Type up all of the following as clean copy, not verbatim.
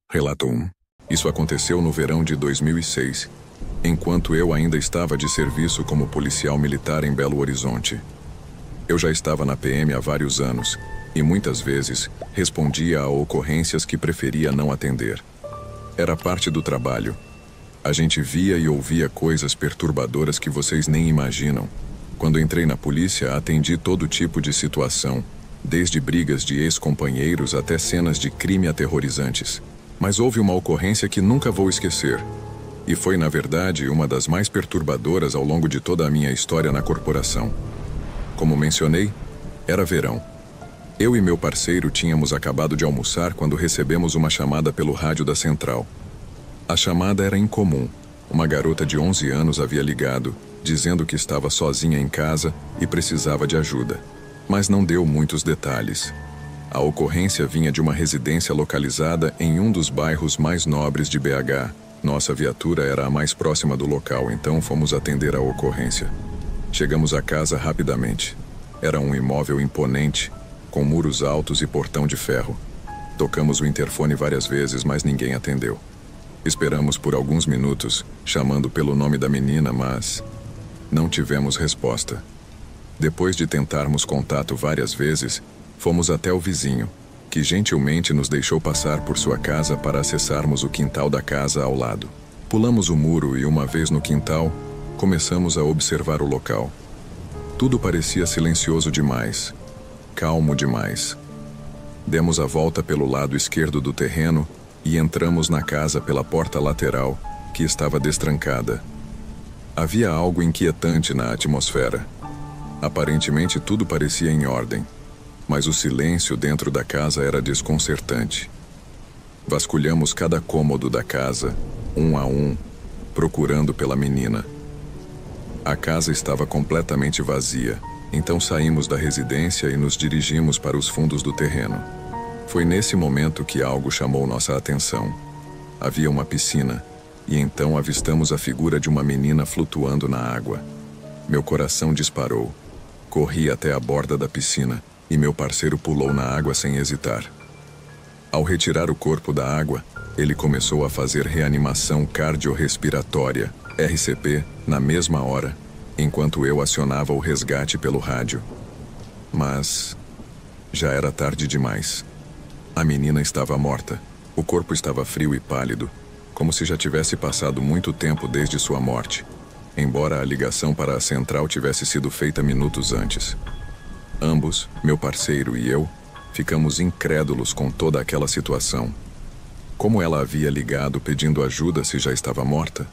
Relato 1. Isso aconteceu no verão de 2006, enquanto eu ainda estava de serviço como policial militar em Belo Horizonte. Eu já estava na PM há vários anos e muitas vezes respondia a ocorrências que preferia não atender. Era parte do trabalho. A gente via e ouvia coisas perturbadoras que vocês nem imaginam. Quando entrei na polícia, atendi todo tipo de situação, desde brigas de ex-companheiros até cenas de crime aterrorizantes. Mas houve uma ocorrência que nunca vou esquecer. E foi, na verdade, uma das mais perturbadoras ao longo de toda a minha história na corporação. Como mencionei, era verão. Eu e meu parceiro tínhamos acabado de almoçar quando recebemos uma chamada pelo rádio da central. A chamada era incomum. Uma garota de 11 anos havia ligado, dizendo que estava sozinha em casa e precisava de ajuda. Mas não deu muitos detalhes. A ocorrência vinha de uma residência localizada em um dos bairros mais nobres de BH. Nossa viatura era a mais próxima do local, então fomos atender a ocorrência. Chegamos à casa rapidamente. Era um imóvel imponente, com muros altos e portão de ferro. Tocamos o interfone várias vezes, mas ninguém atendeu. Esperamos por alguns minutos, chamando pelo nome da menina, mas não tivemos resposta. Depois de tentarmos contato várias vezes, fomos até o vizinho, que gentilmente nos deixou passar por sua casa para acessarmos o quintal da casa ao lado. Pulamos o muro e, uma vez no quintal, começamos a observar o local. Tudo parecia silencioso demais, calmo demais. Demos a volta pelo lado esquerdo do terreno e entramos na casa pela porta lateral, que estava destrancada. Havia algo inquietante na atmosfera. Aparentemente tudo parecia em ordem, mas o silêncio dentro da casa era desconcertante. Vasculhamos cada cômodo da casa, um a um, procurando pela menina. A casa estava completamente vazia, então saímos da residência e nos dirigimos para os fundos do terreno. Foi nesse momento que algo chamou nossa atenção. Havia uma piscina, e então avistamos a figura de uma menina flutuando na água. Meu coração disparou. Corri até a borda da piscina, e meu parceiro pulou na água sem hesitar. Ao retirar o corpo da água, ele começou a fazer reanimação cardiorrespiratória, RCP, na mesma hora, enquanto eu acionava o resgate pelo rádio. Mas já era tarde demais. A menina estava morta. O corpo estava frio e pálido, como se já tivesse passado muito tempo desde sua morte, embora a ligação para a central tivesse sido feita minutos antes. Ambos, meu parceiro e eu, ficamos incrédulos com toda aquela situação. Como ela havia ligado pedindo ajuda se já estava morta?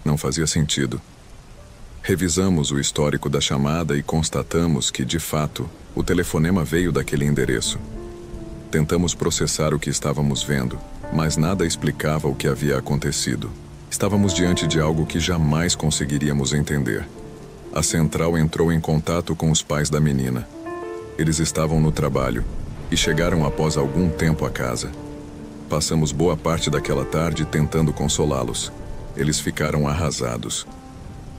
Não fazia sentido. Revisamos o histórico da chamada e constatamos que, de fato, o telefonema veio daquele endereço. Tentamos processar o que estávamos vendo, mas nada explicava o que havia acontecido. Estávamos diante de algo que jamais conseguiríamos entender. A central entrou em contato com os pais da menina. Eles estavam no trabalho e chegaram após algum tempo a casa. Passamos boa parte daquela tarde tentando consolá-los. Eles ficaram arrasados.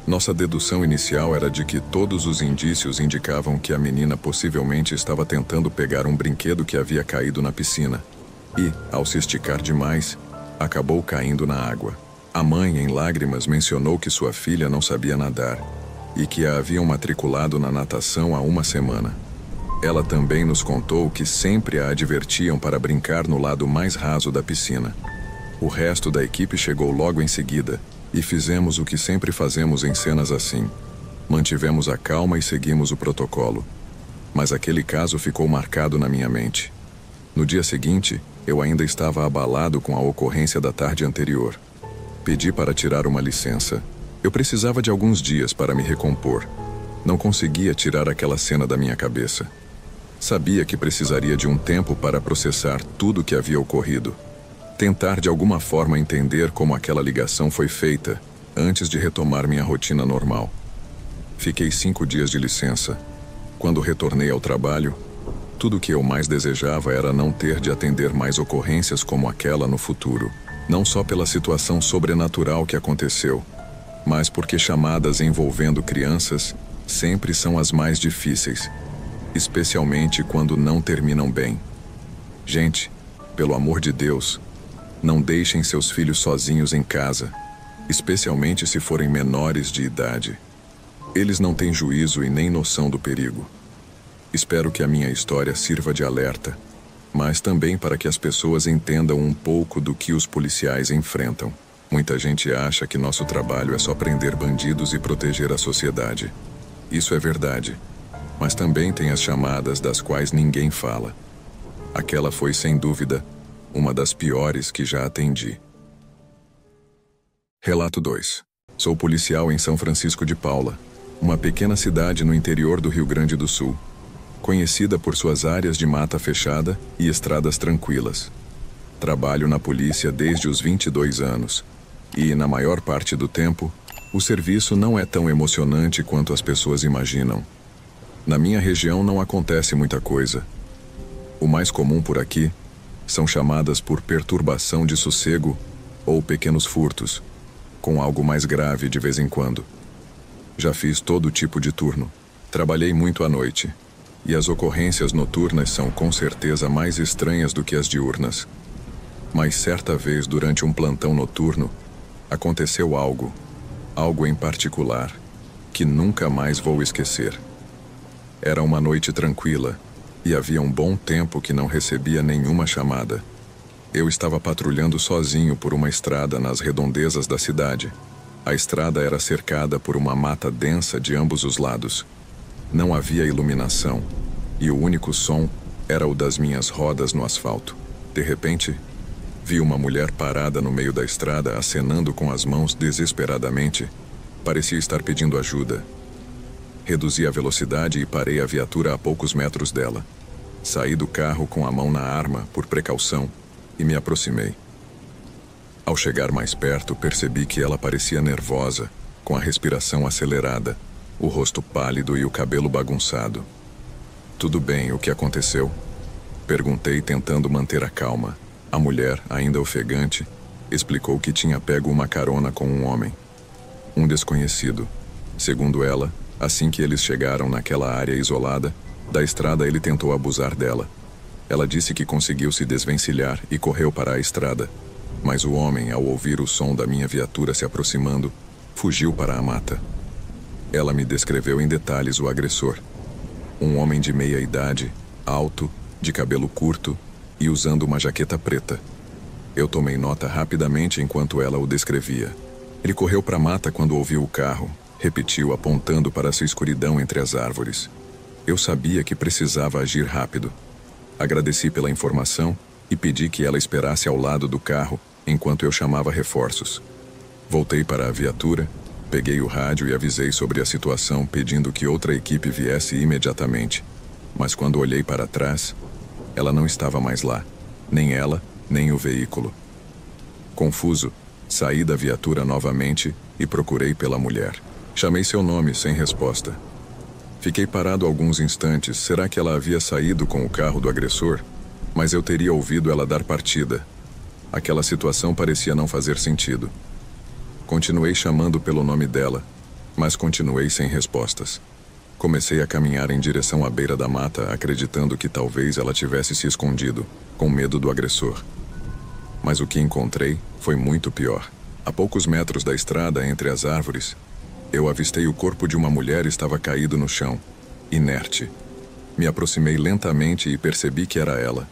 Nossa dedução inicial era de que todos os indícios indicavam que a menina possivelmente estava tentando pegar um brinquedo que havia caído na piscina e, ao se esticar demais, acabou caindo na água. A mãe, em lágrimas, mencionou que sua filha não sabia nadar e que a haviam matriculado na natação há uma semana. Ela também nos contou que sempre a advertiam para brincar no lado mais raso da piscina. O resto da equipe chegou logo em seguida e fizemos o que sempre fazemos em cenas assim. Mantivemos a calma e seguimos o protocolo. Mas aquele caso ficou marcado na minha mente. No dia seguinte, eu ainda estava abalado com a ocorrência da tarde anterior. Pedi para tirar uma licença. Eu precisava de alguns dias para me recompor. Não conseguia tirar aquela cena da minha cabeça. Sabia que precisaria de um tempo para processar tudo o que havia ocorrido. Tentar de alguma forma entender como aquela ligação foi feita antes de retomar minha rotina normal. Fiquei 5 dias de licença. Quando retornei ao trabalho, tudo o que eu mais desejava era não ter de atender mais ocorrências como aquela no futuro. Não só pela situação sobrenatural que aconteceu, mas porque chamadas envolvendo crianças sempre são as mais difíceis, especialmente quando não terminam bem. Gente, pelo amor de Deus, Não deixem seus filhos sozinhos em casa, especialmente se forem menores de idade. Eles não têm juízo e nem noção do perigo. Espero que a minha história sirva de alerta, mas também para que as pessoas entendam um pouco do que os policiais enfrentam. Muita gente acha que nosso trabalho é só prender bandidos e proteger a sociedade. Isso é verdade, mas também tem as chamadas das quais ninguém fala. Aquela foi, sem dúvida, uma das piores que já atendi. Relato 2. Sou policial em São Francisco de Paula, uma pequena cidade no interior do Rio Grande do Sul, conhecida por suas áreas de mata fechada e estradas tranquilas. Trabalho na polícia desde os 22 anos e, na maior parte do tempo, o serviço não é tão emocionante quanto as pessoas imaginam. Na minha região não acontece muita coisa. O mais comum por aqui são chamadas por perturbação de sossego ou pequenos furtos, com algo mais grave de vez em quando. Já fiz todo tipo de turno. Trabalhei muito à noite, e as ocorrências noturnas são com certeza mais estranhas do que as diurnas. Mas certa vez, durante um plantão noturno, aconteceu algo em particular, que nunca mais vou esquecer. Era uma noite tranquila, e havia um bom tempo que não recebia nenhuma chamada. Eu estava patrulhando sozinho por uma estrada nas redondezas da cidade. A estrada era cercada por uma mata densa de ambos os lados. Não havia iluminação, e o único som era o das minhas rodas no asfalto. De repente, vi uma mulher parada no meio da estrada, acenando com as mãos desesperadamente. Parecia estar pedindo ajuda. Reduzi a velocidade e parei a viatura a poucos metros dela. Saí do carro com a mão na arma, por precaução, e me aproximei. Ao chegar mais perto, percebi que ela parecia nervosa, com a respiração acelerada, o rosto pálido e o cabelo bagunçado. "Tudo bem, o que aconteceu?" Perguntei, tentando manter a calma. A mulher, ainda ofegante, explicou que tinha pego uma carona com um homem. Um desconhecido. Segundo ela, assim que eles chegaram naquela área isolada da estrada, ele tentou abusar dela. Ela disse que conseguiu se desvencilhar e correu para a estrada. Mas o homem, ao ouvir o som da minha viatura se aproximando, fugiu para a mata. Ela me descreveu em detalhes o agressor. Um homem de meia idade, alto, de cabelo curto e usando uma jaqueta preta. Eu tomei nota rapidamente enquanto ela o descrevia. Ele correu para a mata quando ouviu o carro, repetiu, apontando para essa escuridão entre as árvores. Eu sabia que precisava agir rápido. Agradeci pela informação e pedi que ela esperasse ao lado do carro enquanto eu chamava reforços. Voltei para a viatura, peguei o rádio e avisei sobre a situação, pedindo que outra equipe viesse imediatamente. Mas quando olhei para trás, ela não estava mais lá, nem ela, nem o veículo. Confuso, saí da viatura novamente e procurei pela mulher. Chamei seu nome sem resposta. Fiquei parado alguns instantes. Será que ela havia saído com o carro do agressor? Mas eu teria ouvido ela dar partida. Aquela situação parecia não fazer sentido. Continuei chamando pelo nome dela, mas continuei sem respostas. Comecei a caminhar em direção à beira da mata, acreditando que talvez ela tivesse se escondido, com medo do agressor. Mas o que encontrei foi muito pior. A poucos metros da estrada, entre as árvores, eu avistei o corpo de uma mulher que estava caído no chão, inerte. Me aproximei lentamente e percebi que era ela.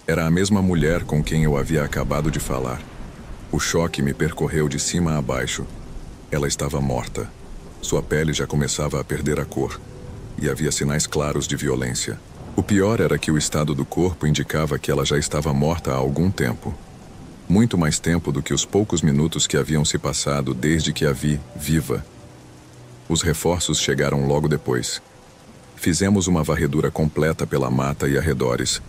Era a mesma mulher com quem eu havia acabado de falar. O choque me percorreu de cima a baixo. Ela estava morta. Sua pele já começava a perder a cor, e havia sinais claros de violência. O pior era que o estado do corpo indicava que ela já estava morta há algum tempo. Muito mais tempo do que os poucos minutos que haviam se passado desde que a vi viva. Os reforços chegaram logo depois. Fizemos uma varredura completa pela mata e arredores,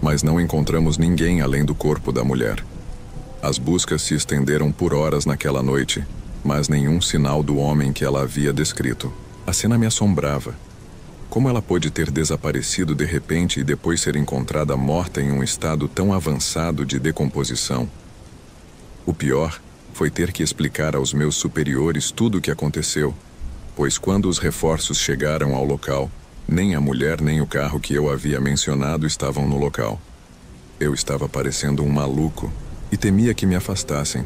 mas não encontramos ninguém além do corpo da mulher. As buscas se estenderam por horas naquela noite, mas nenhum sinal do homem que ela havia descrito. A cena me assombrava. Como ela pôde ter desaparecido de repente e depois ser encontrada morta em um estado tão avançado de decomposição? O pior foi ter que explicar aos meus superiores tudo o que aconteceu, pois quando os reforços chegaram ao local, nem a mulher nem o carro que eu havia mencionado estavam no local. Eu estava parecendo um maluco, e temia que me afastassem,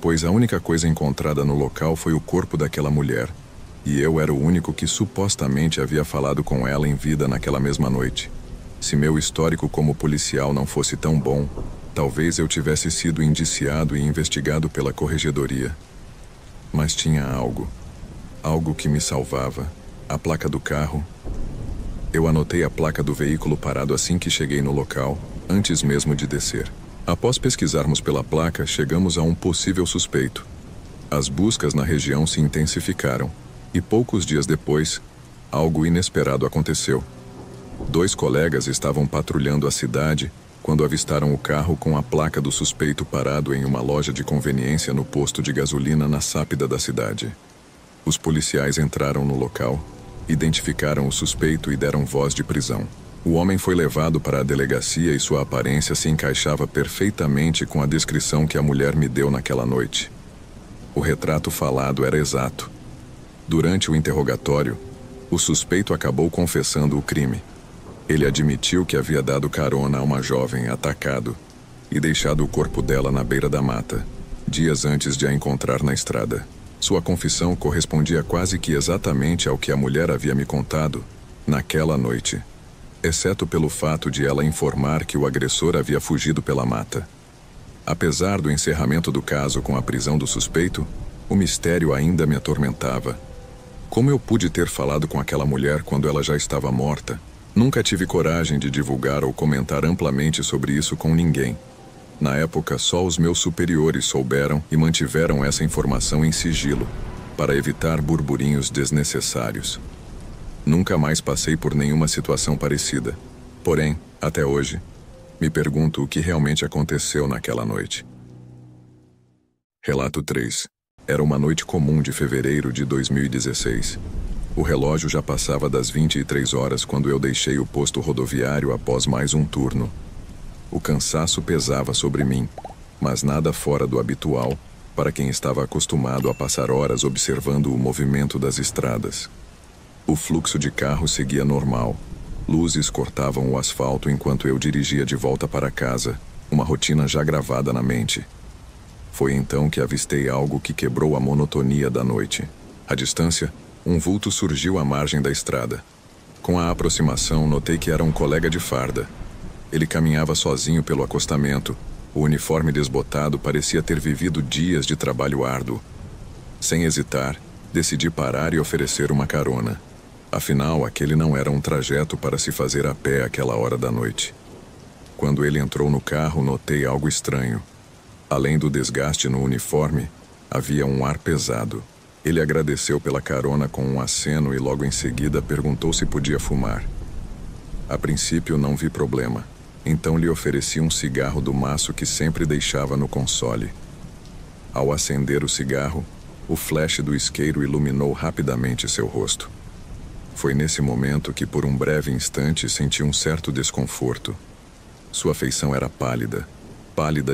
pois a única coisa encontrada no local foi o corpo daquela mulher, e eu era o único que supostamente havia falado com ela em vida naquela mesma noite. Se meu histórico como policial não fosse tão bom, talvez eu tivesse sido indiciado e investigado pela corregedoria. Mas tinha algo que me salvava: a placa do carro. Eu anotei a placa do veículo parado assim que cheguei no local, antes mesmo de descer. Após pesquisarmos pela placa, chegamos a um possível suspeito. As buscas na região se intensificaram, e poucos dias depois, algo inesperado aconteceu. 2 colegas estavam patrulhando a cidade quando avistaram o carro com a placa do suspeito parado em uma loja de conveniência no posto de gasolina na Sápida da cidade. Os policiais entraram no local, identificaram o suspeito e deram voz de prisão. O homem foi levado para a delegacia e sua aparência se encaixava perfeitamente com a descrição que a mulher me deu naquela noite. O retrato falado era exato. Durante o interrogatório, o suspeito acabou confessando o crime. Ele admitiu que havia dado carona a uma jovem atacado e deixado o corpo dela na beira da mata, dias antes de a encontrar na estrada. Sua confissão correspondia quase que exatamente ao que a mulher havia me contado naquela noite, exceto pelo fato de ela informar que o agressor havia fugido pela mata. Apesar do encerramento do caso com a prisão do suspeito, o mistério ainda me atormentava. Como eu pude ter falado com aquela mulher quando ela já estava morta? Nunca tive coragem de divulgar ou comentar amplamente sobre isso com ninguém. Na época, só os meus superiores souberam e mantiveram essa informação em sigilo, para evitar burburinhos desnecessários. Nunca mais passei por nenhuma situação parecida. Porém, até hoje, me pergunto o que realmente aconteceu naquela noite. Relato 3. Era uma noite comum de fevereiro de 2016. O relógio já passava das 23 horas quando eu deixei o posto rodoviário após mais um turno. O cansaço pesava sobre mim, mas nada fora do habitual para quem estava acostumado a passar horas observando o movimento das estradas. O fluxo de carros seguia normal. Luzes cortavam o asfalto enquanto eu dirigia de volta para casa, uma rotina já gravada na mente. Foi então que avistei algo que quebrou a monotonia da noite. À distância, um vulto surgiu à margem da estrada. Com a aproximação, notei que era um colega de farda. Ele caminhava sozinho pelo acostamento. O uniforme desbotado parecia ter vivido dias de trabalho árduo. Sem hesitar, decidi parar e oferecer uma carona. Afinal, aquele não era um trajeto para se fazer a pé àquela hora da noite. Quando ele entrou no carro, notei algo estranho. Além do desgaste no uniforme, havia um ar pesado. Ele agradeceu pela carona com um aceno e logo em seguida perguntou se podia fumar. A princípio não vi problema, então lhe ofereci um cigarro do maço que sempre deixava no console. Ao acender o cigarro, o flash do isqueiro iluminou rapidamente seu rosto. Foi nesse momento que por um breve instante senti um certo desconforto. Sua feição era pálida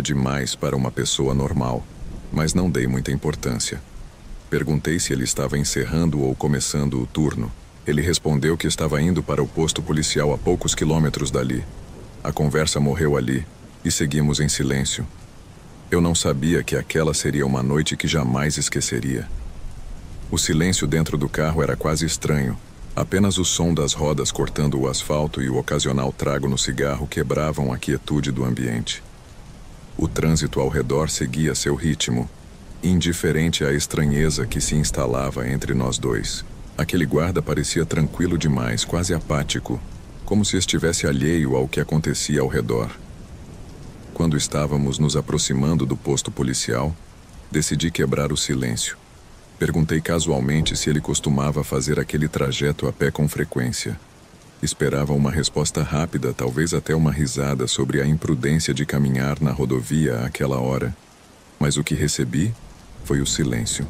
demais para uma pessoa normal, mas não dei muita importância. Perguntei se ele estava encerrando ou começando o turno. Ele respondeu que estava indo para o posto policial a poucos quilômetros dali. A conversa morreu ali, e seguimos em silêncio. Eu não sabia que aquela seria uma noite que jamais esqueceria. O silêncio dentro do carro era quase estranho. Apenas o som das rodas cortando o asfalto e o ocasional trago no cigarro quebravam a quietude do ambiente. O trânsito ao redor seguia seu ritmo, indiferente à estranheza que se instalava entre nós dois. Aquele guarda parecia tranquilo demais, quase apático, como se estivesse alheio ao que acontecia ao redor. Quando estávamos nos aproximando do posto policial, decidi quebrar o silêncio. Perguntei casualmente se ele costumava fazer aquele trajeto a pé com frequência. Esperava uma resposta rápida, talvez até uma risada sobre a imprudência de caminhar na rodovia àquela hora. Mas o que recebi foi o silêncio.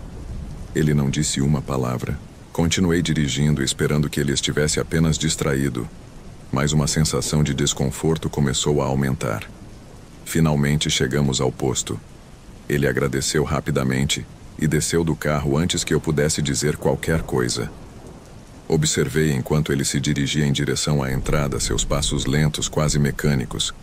Ele não disse uma palavra. Continuei dirigindo, esperando que ele estivesse apenas distraído. Mas uma sensação de desconforto começou a aumentar. Finalmente chegamos ao posto. Ele agradeceu rapidamente e desceu do carro antes que eu pudesse dizer qualquer coisa. Observei enquanto ele se dirigia em direção à entrada, seus passos lentos, quase mecânicos.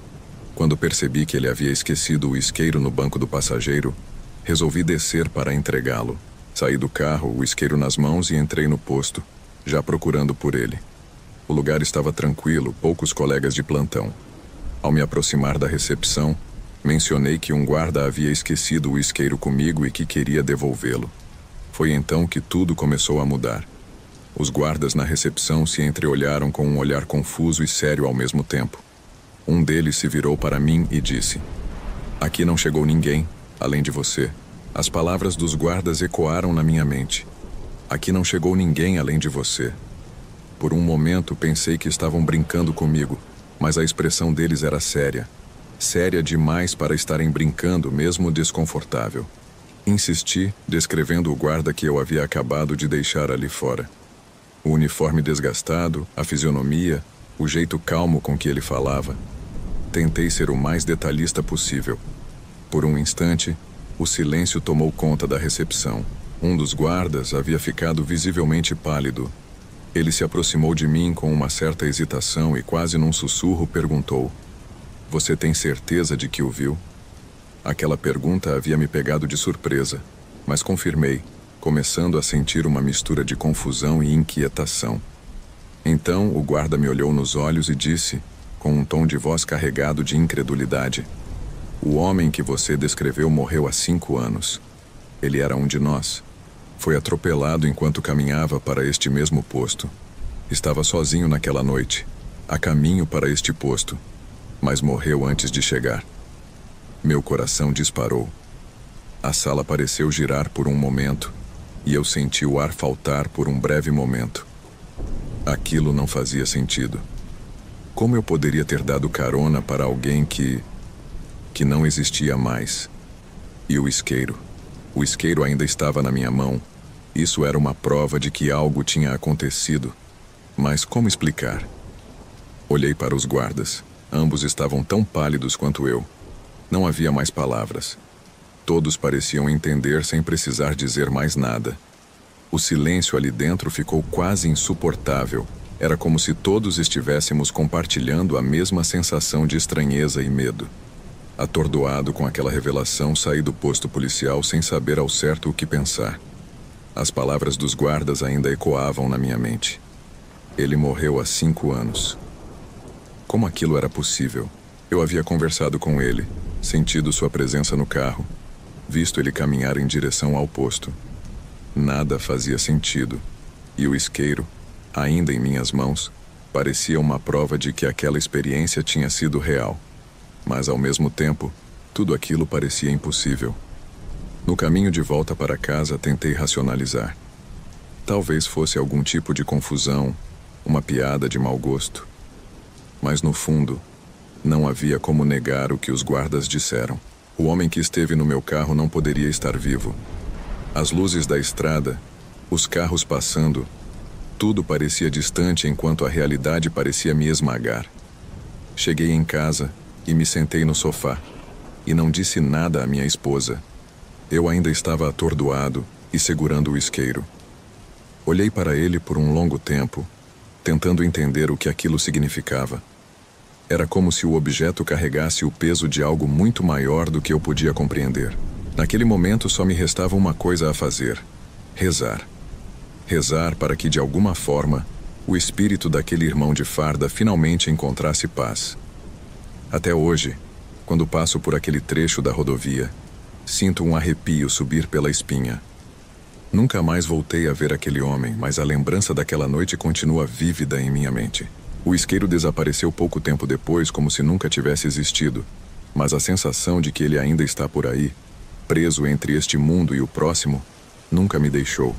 Quando percebi que ele havia esquecido o isqueiro no banco do passageiro, resolvi descer para entregá-lo. Saí do carro, o isqueiro nas mãos, e entrei no posto, já procurando por ele. O lugar estava tranquilo, poucos colegas de plantão. Ao me aproximar da recepção, mencionei que um guarda havia esquecido o isqueiro comigo e que queria devolvê-lo. Foi então que tudo começou a mudar. Os guardas na recepção se entreolharam com um olhar confuso e sério ao mesmo tempo. Um deles se virou para mim e disse: "Aqui não chegou ninguém, além de você." As palavras dos guardas ecoaram na minha mente. "Aqui não chegou ninguém além de você." Por um momento pensei que estavam brincando comigo, mas a expressão deles era séria. Séria demais para estarem brincando, mesmo desconfortável. Insisti, descrevendo o guarda que eu havia acabado de deixar ali fora. O uniforme desgastado, a fisionomia, o jeito calmo com que ele falava. Tentei ser o mais detalhista possível. Por um instante, o silêncio tomou conta da recepção. Um dos guardas havia ficado visivelmente pálido. Ele se aproximou de mim com uma certa hesitação e, quase num sussurro, perguntou: "Você tem certeza de que o viu?" Aquela pergunta havia me pegado de surpresa, mas confirmei, começando a sentir uma mistura de confusão e inquietação. Então o guarda me olhou nos olhos e disse, com um tom de voz carregado de incredulidade: "O homem que você descreveu morreu há 5 anos. Ele era um de nós. Foi atropelado enquanto caminhava para este mesmo posto. Estava sozinho naquela noite, a caminho para este posto, mas morreu antes de chegar." Meu coração disparou. A sala pareceu girar por um momento, e eu senti o ar faltar por um breve momento. Aquilo não fazia sentido. Como eu poderia ter dado carona para alguém que não existia mais? E o isqueiro? O isqueiro ainda estava na minha mão. Isso era uma prova de que algo tinha acontecido. Mas como explicar? Olhei para os guardas. Ambos estavam tão pálidos quanto eu. Não havia mais palavras. Todos pareciam entender sem precisar dizer mais nada. O silêncio ali dentro ficou quase insuportável. Era como se todos estivéssemos compartilhando a mesma sensação de estranheza e medo. Atordoado com aquela revelação, saí do posto policial sem saber ao certo o que pensar. As palavras dos guardas ainda ecoavam na minha mente. Ele morreu há 5 anos. Como aquilo era possível? Eu havia conversado com ele, sentido sua presença no carro, visto ele caminhar em direção ao posto. Nada fazia sentido, e o isqueiro, ainda em minhas mãos, parecia uma prova de que aquela experiência tinha sido real. Mas, ao mesmo tempo, tudo aquilo parecia impossível. No caminho de volta para casa, tentei racionalizar. Talvez fosse algum tipo de confusão, uma piada de mau gosto. Mas, no fundo, não havia como negar o que os guardas disseram. O homem que esteve no meu carro não poderia estar vivo. As luzes da estrada, os carros passando, tudo parecia distante enquanto a realidade parecia me esmagar. Cheguei em casa e me sentei no sofá, e não disse nada à minha esposa. Eu ainda estava atordoado e segurando o isqueiro. Olhei para ele por um longo tempo, tentando entender o que aquilo significava. Era como se o objeto carregasse o peso de algo muito maior do que eu podia compreender. Naquele momento só me restava uma coisa a fazer: rezar. Rezar para que, de alguma forma, o espírito daquele irmão de farda finalmente encontrasse paz. Até hoje, quando passo por aquele trecho da rodovia, sinto um arrepio subir pela espinha. Nunca mais voltei a ver aquele homem, mas a lembrança daquela noite continua vívida em minha mente. O isqueiro desapareceu pouco tempo depois, como se nunca tivesse existido, mas a sensação de que ele ainda está por aí, preso entre este mundo e o próximo, nunca me deixou.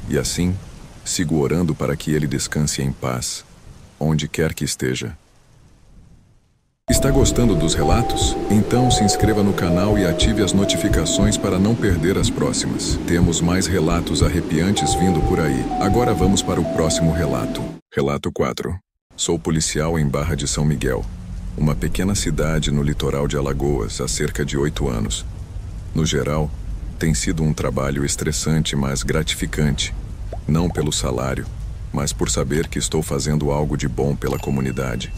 E assim, sigo orando para que ele descanse em paz, onde quer que esteja. Está gostando dos relatos? Então se inscreva no canal e ative as notificações para não perder as próximas. Temos mais relatos arrepiantes vindo por aí. Agora vamos para o próximo relato. Relato 4. Sou policial em Barra de São Miguel, uma pequena cidade no litoral de Alagoas, há cerca de 8 anos. No geral, tem sido um trabalho estressante, mas gratificante. Não pelo salário, mas por saber que estou fazendo algo de bom pela comunidade.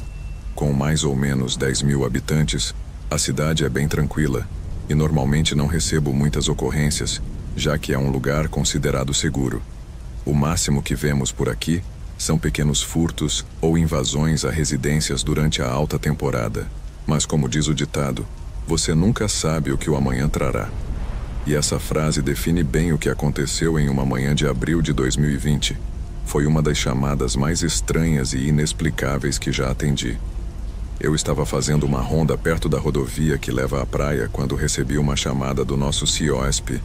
Com mais ou menos 10.000 habitantes, a cidade é bem tranquila e normalmente não recebo muitas ocorrências, já que é um lugar considerado seguro. O máximo que vemos por aqui são pequenos furtos ou invasões a residências durante a alta temporada. Mas como diz o ditado, você nunca sabe o que o amanhã trará. E essa frase define bem o que aconteceu em uma manhã de abril de 2020. Foi uma das chamadas mais estranhas e inexplicáveis que já atendi. Eu estava fazendo uma ronda perto da rodovia que leva à praia quando recebi uma chamada do nosso CIOSP,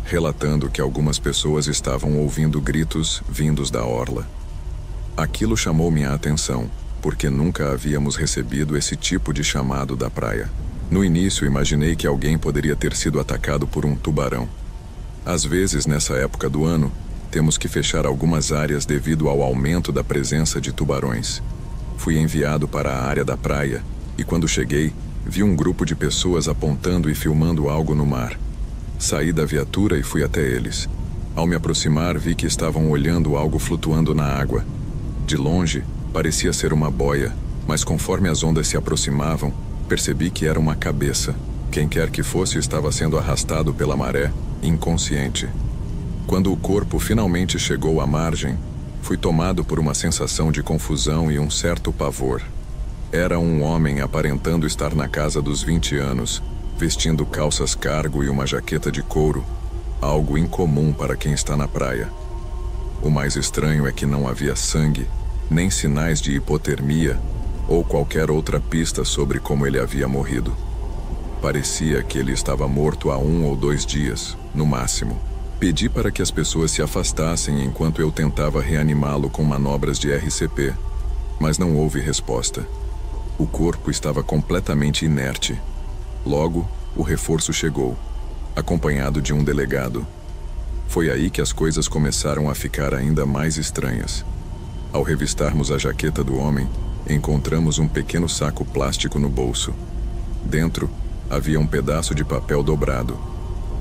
relatando que algumas pessoas estavam ouvindo gritos vindos da orla. Aquilo chamou minha atenção, porque nunca havíamos recebido esse tipo de chamado da praia. No início, imaginei que alguém poderia ter sido atacado por um tubarão. Às vezes, nessa época do ano, temos que fechar algumas áreas devido ao aumento da presença de tubarões. Fui enviado para a área da praia e, quando cheguei, vi um grupo de pessoas apontando e filmando algo no mar. Saí da viatura e fui até eles. Ao me aproximar, vi que estavam olhando algo flutuando na água. De longe, parecia ser uma boia, mas conforme as ondas se aproximavam, percebi que era uma cabeça. Quem quer que fosse estava sendo arrastado pela maré, inconsciente. Quando o corpo finalmente chegou à margem, fui tomado por uma sensação de confusão e um certo pavor. Era um homem aparentando estar na casa dos 20 anos, vestindo calças cargo e uma jaqueta de couro, algo incomum para quem está na praia. O mais estranho é que não havia sangue, nem sinais de hipotermia ou qualquer outra pista sobre como ele havia morrido. Parecia que ele estava morto há 1 ou 2 dias, no máximo. Pedi para que as pessoas se afastassem enquanto eu tentava reanimá-lo com manobras de RCP, mas não houve resposta. O corpo estava completamente inerte. Logo, o reforço chegou, acompanhado de um delegado. Foi aí que as coisas começaram a ficar ainda mais estranhas. Ao revistarmos a jaqueta do homem, encontramos um pequeno saco plástico no bolso. Dentro, havia um pedaço de papel dobrado.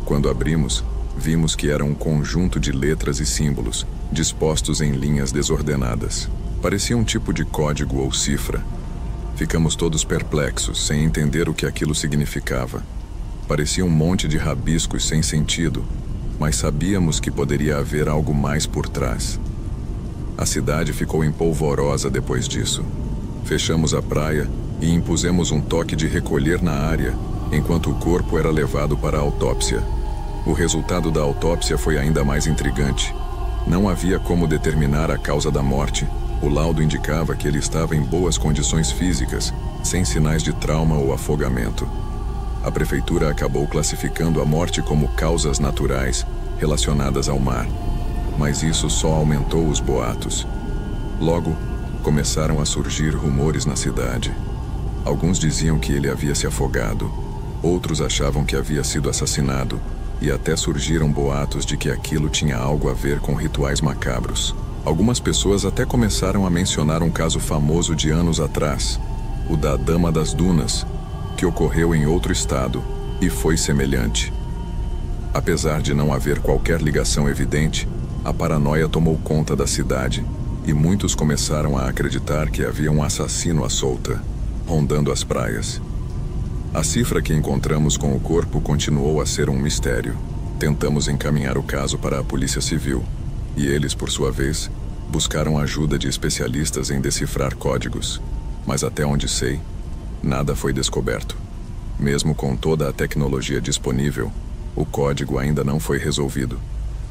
Quando abrimos, vimos que era um conjunto de letras e símbolos, dispostos em linhas desordenadas. Parecia um tipo de código ou cifra. Ficamos todos perplexos, sem entender o que aquilo significava. Parecia um monte de rabiscos sem sentido, mas sabíamos que poderia haver algo mais por trás. A cidade ficou empolvorosa depois disso. Fechamos a praia e impusemos um toque de recolher na área, enquanto o corpo era levado para a autópsia. O resultado da autópsia foi ainda mais intrigante. Não havia como determinar a causa da morte. O laudo indicava que ele estava em boas condições físicas, sem sinais de trauma ou afogamento. A prefeitura acabou classificando a morte como causas naturais relacionadas ao mar, mas isso só aumentou os boatos. Logo, começaram a surgir rumores na cidade. Alguns diziam que ele havia se afogado, outros achavam que havia sido assassinado, e até surgiram boatos de que aquilo tinha algo a ver com rituais macabros. Algumas pessoas até começaram a mencionar um caso famoso de anos atrás, o da Dama das Dunas, que ocorreu em outro estado e foi semelhante. Apesar de não haver qualquer ligação evidente, a paranoia tomou conta da cidade e muitos começaram a acreditar que havia um assassino à solta, rondando as praias. A cifra que encontramos com o corpo continuou a ser um mistério. Tentamos encaminhar o caso para a Polícia Civil, e eles, por sua vez, buscaram ajuda de especialistas em decifrar códigos, mas até onde sei, nada foi descoberto. Mesmo com toda a tecnologia disponível, o código ainda não foi resolvido.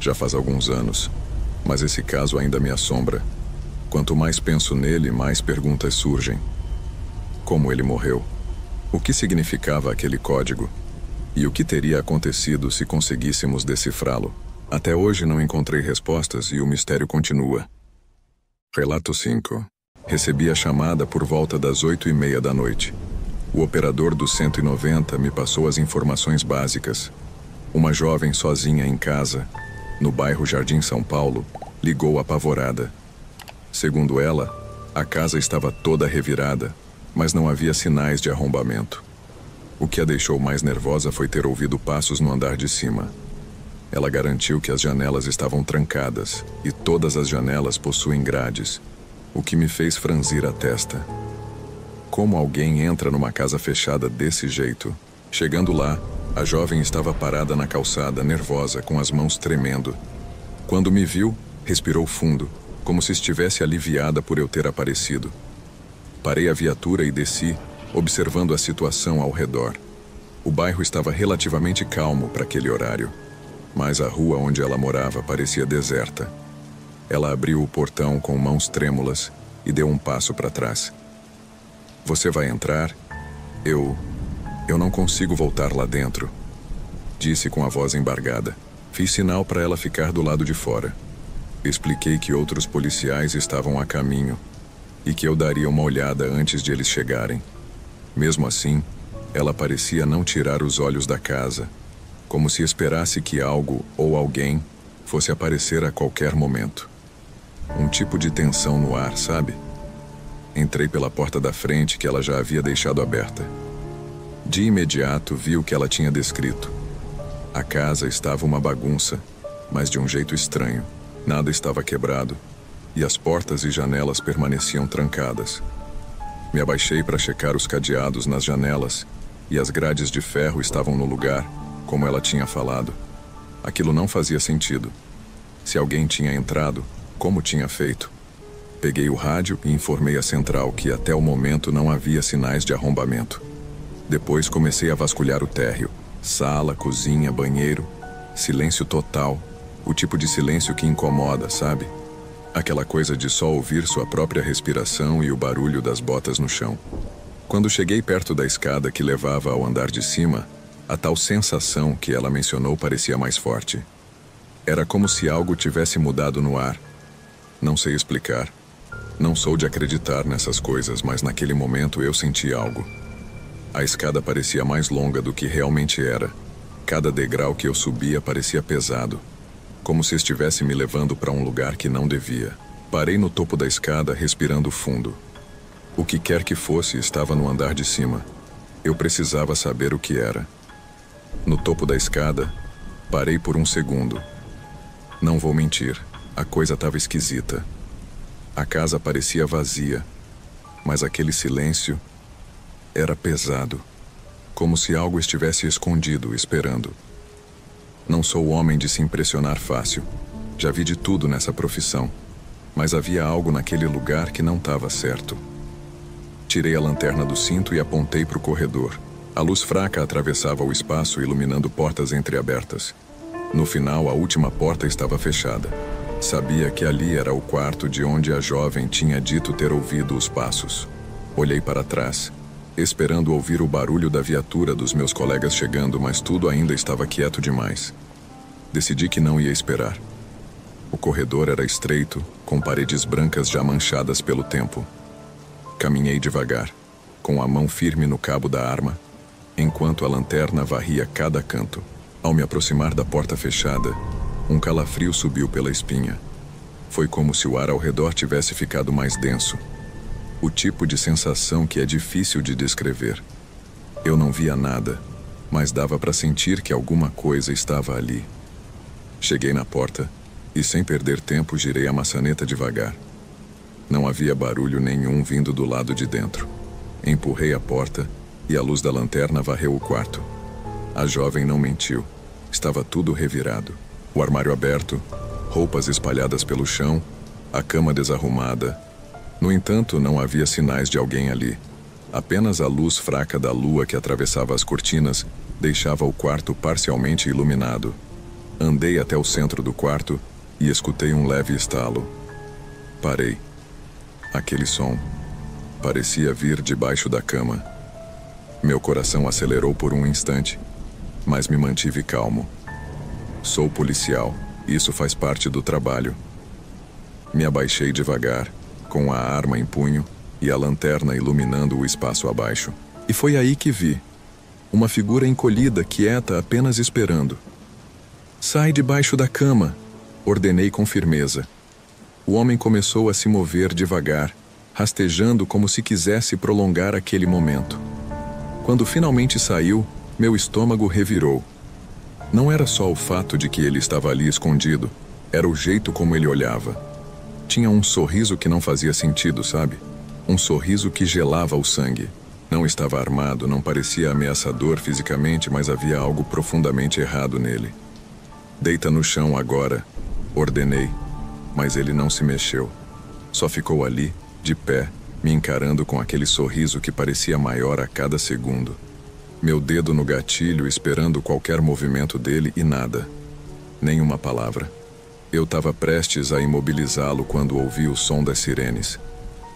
Já faz alguns anos, mas esse caso ainda me assombra. Quanto mais penso nele, mais perguntas surgem. Como ele morreu? O que significava aquele código? E o que teria acontecido se conseguíssemos decifrá-lo? Até hoje não encontrei respostas e o mistério continua. Relato 5. Recebi a chamada por volta das 8h30 da noite. O operador do 190 me passou as informações básicas. Uma jovem sozinha em casa, no bairro Jardim São Paulo, ligou apavorada. Segundo ela, a casa estava toda revirada, mas não havia sinais de arrombamento. O que a deixou mais nervosa foi ter ouvido passos no andar de cima. Ela garantiu que as janelas estavam trancadas e todas as janelas possuem grades, o que me fez franzir a testa. Como alguém entra numa casa fechada desse jeito? Chegando lá, a jovem estava parada na calçada, nervosa, com as mãos tremendo. Quando me viu, respirou fundo, como se estivesse aliviada por eu ter aparecido. Parei a viatura e desci, observando a situação ao redor. O bairro estava relativamente calmo para aquele horário, mas a rua onde ela morava parecia deserta. Ela abriu o portão com mãos trêmulas e deu um passo para trás. "Você vai entrar? Eu não consigo voltar lá dentro", disse com a voz embargada. Fiz sinal para ela ficar do lado de fora. Expliquei que outros policiais estavam a caminho e que eu daria uma olhada antes de eles chegarem. Mesmo assim, ela parecia não tirar os olhos da casa, como se esperasse que algo ou alguém fosse aparecer a qualquer momento. Um tipo de tensão no ar, sabe? Entrei pela porta da frente que ela já havia deixado aberta. De imediato vi o que ela tinha descrito. A casa estava uma bagunça, mas de um jeito estranho. Nada estava quebrado, e as portas e janelas permaneciam trancadas. Me abaixei para checar os cadeados nas janelas, e as grades de ferro estavam no lugar, como ela tinha falado. Aquilo não fazia sentido. Se alguém tinha entrado, como tinha feito? Peguei o rádio e informei a central que até o momento não havia sinais de arrombamento. Depois comecei a vasculhar o térreo. Sala, cozinha, banheiro. Silêncio total. O tipo de silêncio que incomoda, sabe? Aquela coisa de só ouvir sua própria respiração e o barulho das botas no chão. Quando cheguei perto da escada que levava ao andar de cima, a tal sensação que ela mencionou parecia mais forte. Era como se algo tivesse mudado no ar. Não sei explicar. Não sou de acreditar nessas coisas, mas naquele momento eu senti algo. A escada parecia mais longa do que realmente era. Cada degrau que eu subia parecia pesado, como se estivesse me levando para um lugar que não devia. Parei no topo da escada, respirando fundo. O que quer que fosse estava no andar de cima. Eu precisava saber o que era. No topo da escada, parei por um segundo. Não vou mentir, a coisa estava esquisita. A casa parecia vazia, mas aquele silêncio era pesado, como se algo estivesse escondido, esperando. Não sou homem de se impressionar fácil. Já vi de tudo nessa profissão, mas havia algo naquele lugar que não estava certo. Tirei a lanterna do cinto e apontei para o corredor. A luz fraca atravessava o espaço, iluminando portas entreabertas. No final, a última porta estava fechada. Sabia que ali era o quarto de onde a jovem tinha dito ter ouvido os passos. Olhei para trás, esperando ouvir o barulho da viatura dos meus colegas chegando, mas tudo ainda estava quieto demais. Decidi que não ia esperar. O corredor era estreito, com paredes brancas já manchadas pelo tempo. Caminhei devagar, com a mão firme no cabo da arma, enquanto a lanterna varria cada canto. Ao me aproximar da porta fechada, um calafrio subiu pela espinha. Foi como se o ar ao redor tivesse ficado mais denso. O tipo de sensação que é difícil de descrever. Eu não via nada, mas dava para sentir que alguma coisa estava ali. Cheguei na porta e, sem perder tempo, girei a maçaneta devagar. Não havia barulho nenhum vindo do lado de dentro. Empurrei a porta e a luz da lanterna varreu o quarto. A jovem não mentiu. Estava tudo revirado. O armário aberto, roupas espalhadas pelo chão, a cama desarrumada. No entanto, não havia sinais de alguém ali. Apenas a luz fraca da lua que atravessava as cortinas deixava o quarto parcialmente iluminado. Andei até o centro do quarto e escutei um leve estalo. Parei. Aquele som parecia vir debaixo da cama. Meu coração acelerou por um instante, mas me mantive calmo. Sou policial, isso faz parte do trabalho. Me abaixei devagar, com a arma em punho e a lanterna iluminando o espaço abaixo. E foi aí que vi uma figura encolhida, quieta, apenas esperando. "Sai debaixo da cama", ordenei com firmeza. O homem começou a se mover devagar, rastejando como se quisesse prolongar aquele momento. Quando finalmente saiu, meu estômago revirou. Não era só o fato de que ele estava ali escondido, era o jeito como ele olhava. Tinha um sorriso que não fazia sentido, sabe? Um sorriso que gelava o sangue. Não estava armado, não parecia ameaçador fisicamente, mas havia algo profundamente errado nele. Deita no chão agora, ordenei, mas ele não se mexeu. Só ficou ali, de pé, me encarando com aquele sorriso que parecia maior a cada segundo. Meu dedo no gatilho, esperando qualquer movimento dele e nada. Nenhuma palavra. Eu estava prestes a imobilizá-lo quando ouvi o som das sirenes.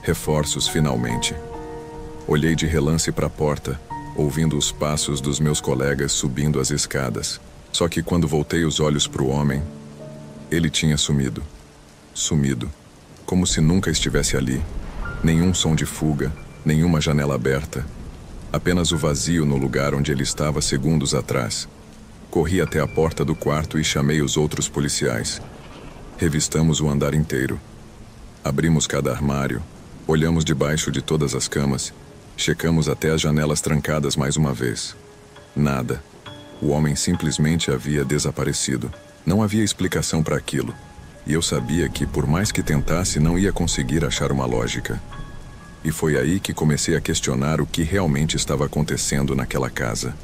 Reforços, finalmente. Olhei de relance para a porta, ouvindo os passos dos meus colegas subindo as escadas. Só que quando voltei os olhos para o homem, ele tinha sumido. Sumido. Como se nunca estivesse ali. Nenhum som de fuga, nenhuma janela aberta. Apenas o vazio no lugar onde ele estava segundos atrás. Corri até a porta do quarto e chamei os outros policiais. Revistamos o andar inteiro. Abrimos cada armário, olhamos debaixo de todas as camas, checamos até as janelas trancadas mais uma vez. Nada. O homem simplesmente havia desaparecido. Não havia explicação para aquilo. E eu sabia que, por mais que tentasse, não ia conseguir achar uma lógica. E foi aí que comecei a questionar o que realmente estava acontecendo naquela casa.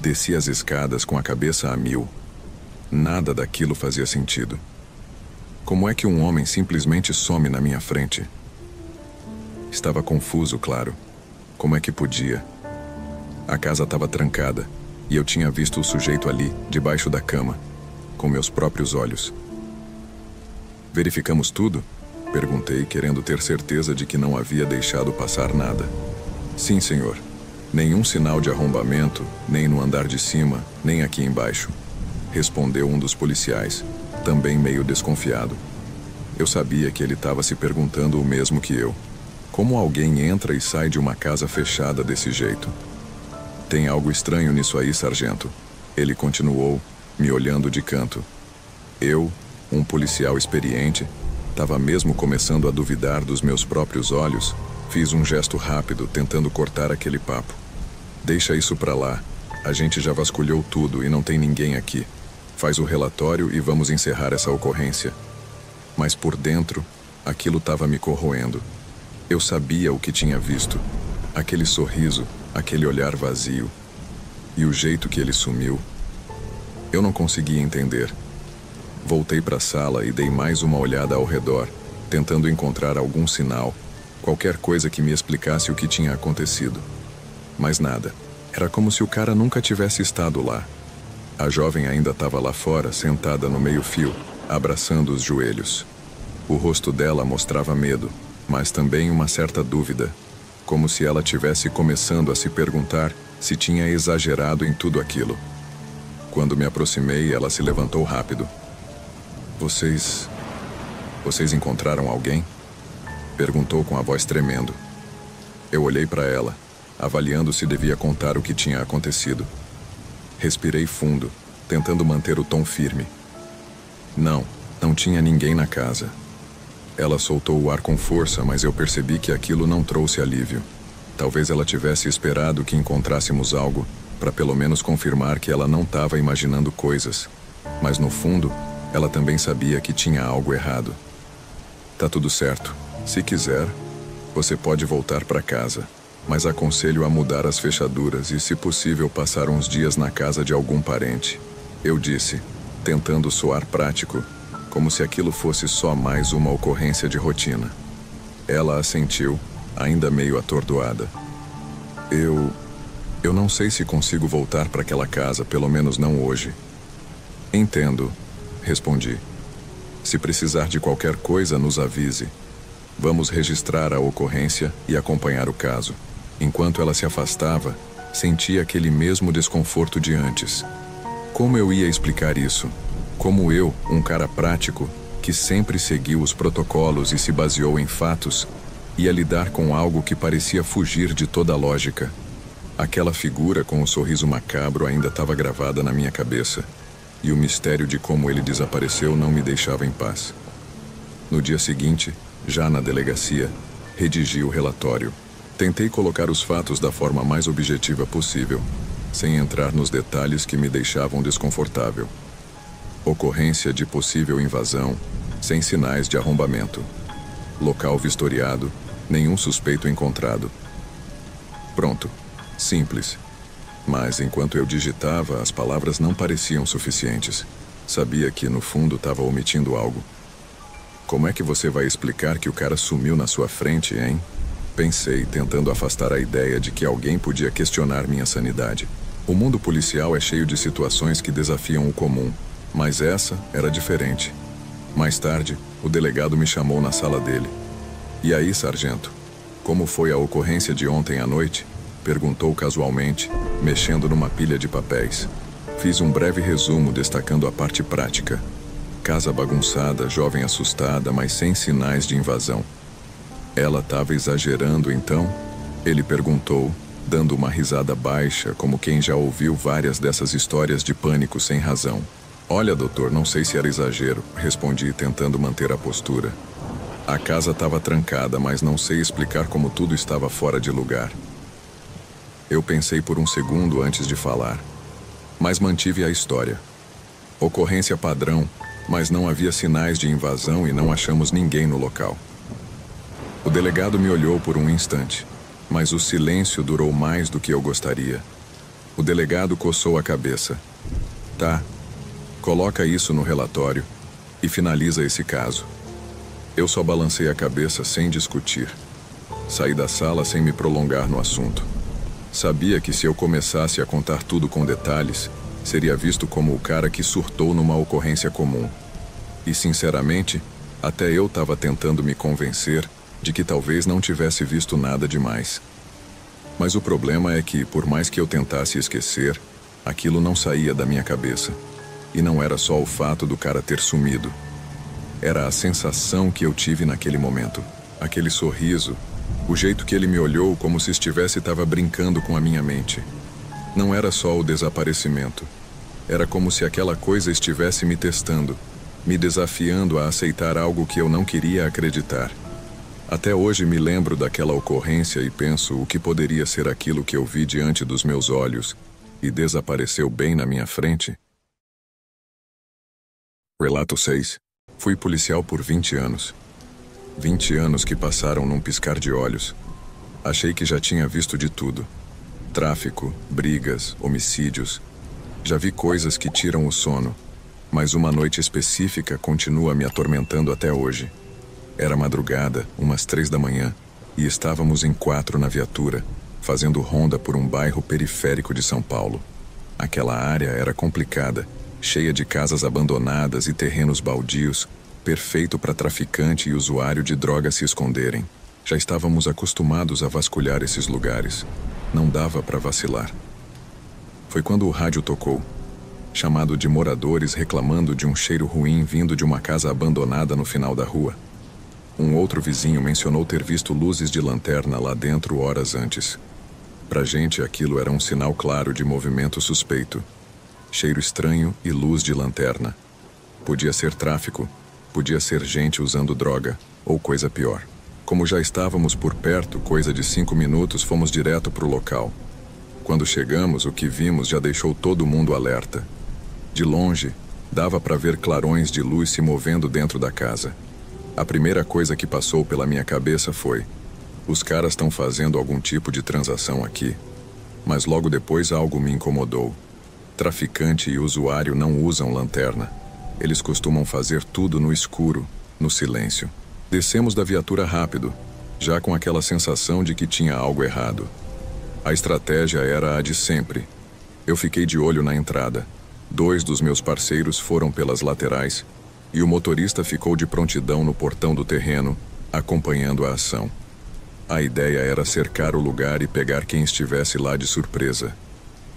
Desci as escadas com a cabeça a mil. Nada daquilo fazia sentido. Como é que um homem simplesmente some na minha frente? Estava confuso, claro. Como é que podia? A casa estava trancada, e eu tinha visto o sujeito ali, debaixo da cama, com meus próprios olhos. Verificamos tudo? Perguntei, querendo ter certeza de que não havia deixado passar nada. Sim, senhor. Nenhum sinal de arrombamento, nem no andar de cima, nem aqui embaixo. Respondeu um dos policiais, também meio desconfiado. Eu sabia que ele estava se perguntando o mesmo que eu. Como alguém entra e sai de uma casa fechada desse jeito? Tem algo estranho nisso aí, sargento. Ele continuou, me olhando de canto. Eu, um policial experiente, estava mesmo começando a duvidar dos meus próprios olhos. Fiz um gesto rápido, tentando cortar aquele papo. Deixa isso pra lá. A gente já vasculhou tudo e não tem ninguém aqui. Faz o relatório e vamos encerrar essa ocorrência. Mas por dentro, aquilo estava me corroendo. Eu sabia o que tinha visto. Aquele sorriso, aquele olhar vazio. E o jeito que ele sumiu. Eu não conseguia entender. Voltei para a sala e dei mais uma olhada ao redor, tentando encontrar algum sinal, qualquer coisa que me explicasse o que tinha acontecido. Mas nada. Era como se o cara nunca tivesse estado lá. A jovem ainda estava lá fora, sentada no meio-fio, abraçando os joelhos. O rosto dela mostrava medo, mas também uma certa dúvida, como se ela tivesse começando a se perguntar se tinha exagerado em tudo aquilo. Quando me aproximei, ela se levantou rápido. Vocês encontraram alguém? Perguntou com a voz tremendo. Eu olhei para ela, avaliando se devia contar o que tinha acontecido. Respirei fundo, tentando manter o tom firme. Não tinha ninguém na casa. Ela soltou o ar com força, mas eu percebi que aquilo não trouxe alívio. Talvez ela tivesse esperado que encontrássemos algo, para pelo menos confirmar que ela não estava imaginando coisas. Mas no fundo, ela também sabia que tinha algo errado. Tá tudo certo. Se quiser, você pode voltar para casa, mas aconselho a mudar as fechaduras e, se possível, passar uns dias na casa de algum parente. Eu disse, tentando soar prático, como se aquilo fosse só mais uma ocorrência de rotina. Ela assentiu, ainda meio atordoada. Eu não sei se consigo voltar para aquela casa, pelo menos não hoje. Entendo, respondi. Se precisar de qualquer coisa, nos avise. Vamos registrar a ocorrência e acompanhar o caso. Enquanto ela se afastava, senti aquele mesmo desconforto de antes. Como eu ia explicar isso? Como eu, um cara prático, que sempre seguiu os protocolos e se baseou em fatos, ia lidar com algo que parecia fugir de toda a lógica? Aquela figura com o sorriso macabro ainda estava gravada na minha cabeça, e o mistério de como ele desapareceu não me deixava em paz. No dia seguinte, já na delegacia, redigi o relatório. Tentei colocar os fatos da forma mais objetiva possível, sem entrar nos detalhes que me deixavam desconfortável. Ocorrência de possível invasão, sem sinais de arrombamento. Local vistoriado, Nenhum suspeito encontrado. Pronto. Simples. Mas enquanto eu digitava, as palavras não pareciam suficientes. Sabia que, no fundo, estava omitindo algo. Como é que você vai explicar que o cara sumiu na sua frente, hein? Pensei, tentando afastar a ideia de que alguém podia questionar minha sanidade. O mundo policial é cheio de situações que desafiam o comum, mas essa era diferente. Mais tarde, o delegado me chamou na sala dele. "E aí, sargento? Como foi a ocorrência de ontem à noite?" Perguntou casualmente, mexendo numa pilha de papéis. Fiz um breve resumo destacando a parte prática. Casa bagunçada, jovem assustada, mas sem sinais de invasão. "Ela estava exagerando, então?" Ele perguntou, dando uma risada baixa, como quem já ouviu várias dessas histórias de pânico sem razão. "Olha, doutor, não sei se era exagero", respondi, tentando manter a postura. A casa estava trancada, mas não sei explicar como tudo estava fora de lugar. Eu pensei por um segundo antes de falar, mas mantive a história. Ocorrência padrão, mas não havia sinais de invasão e não achamos ninguém no local. O delegado me olhou por um instante, mas o silêncio durou mais do que eu gostaria. O delegado coçou a cabeça. "Tá, coloca isso no relatório e finaliza esse caso." Eu só balancei a cabeça sem discutir. Saí da sala sem me prolongar no assunto. Sabia que se eu começasse a contar tudo com detalhes, seria visto como o cara que surtou numa ocorrência comum. E, sinceramente, até eu estava tentando me convencer de que talvez não tivesse visto nada demais. Mas o problema é que, por mais que eu tentasse esquecer, aquilo não saía da minha cabeça. E não era só o fato do cara ter sumido. Era a sensação que eu tive naquele momento. Aquele sorriso, o jeito que ele me olhou como se estava brincando com a minha mente. Não era só o desaparecimento. Era como se aquela coisa estivesse me testando, me desafiando a aceitar algo que eu não queria acreditar. Até hoje me lembro daquela ocorrência e penso o que poderia ser aquilo que eu vi diante dos meus olhos e desapareceu bem na minha frente. Relato 6. Fui policial por 20 anos. 20 anos que passaram num piscar de olhos. Achei que já tinha visto de tudo. Tráfico, brigas, homicídios. Já vi coisas que tiram o sono, mas uma noite específica continua me atormentando até hoje. Era madrugada, umas 3 da manhã, e estávamos em 4 na viatura, fazendo ronda por um bairro periférico de São Paulo. Aquela área era complicada, cheia de casas abandonadas e terrenos baldios, perfeito para traficante e usuário de droga se esconderem. Já estávamos acostumados a vasculhar esses lugares. Não dava para vacilar. Foi quando o rádio tocou, chamado de moradores reclamando de um cheiro ruim vindo de uma casa abandonada no final da rua. Um outro vizinho mencionou ter visto luzes de lanterna lá dentro horas antes. Pra gente, aquilo era um sinal claro de movimento suspeito. Cheiro estranho e luz de lanterna. Podia ser tráfico, podia ser gente usando droga, ou coisa pior. Como já estávamos por perto, coisa de 5 minutos, fomos direto pro local. Quando chegamos, o que vimos já deixou todo mundo alerta. De longe, dava para ver clarões de luz se movendo dentro da casa. A primeira coisa que passou pela minha cabeça foi: os caras estão fazendo algum tipo de transação aqui. Mas logo depois algo me incomodou. Traficante e usuário não usam lanterna. Eles costumam fazer tudo no escuro, no silêncio. Descemos da viatura rápido, já com aquela sensação de que tinha algo errado. A estratégia era a de sempre. Eu fiquei de olho na entrada. 2 dos meus parceiros foram pelas laterais e o motorista ficou de prontidão no portão do terreno, acompanhando a ação. A ideia era cercar o lugar e pegar quem estivesse lá de surpresa.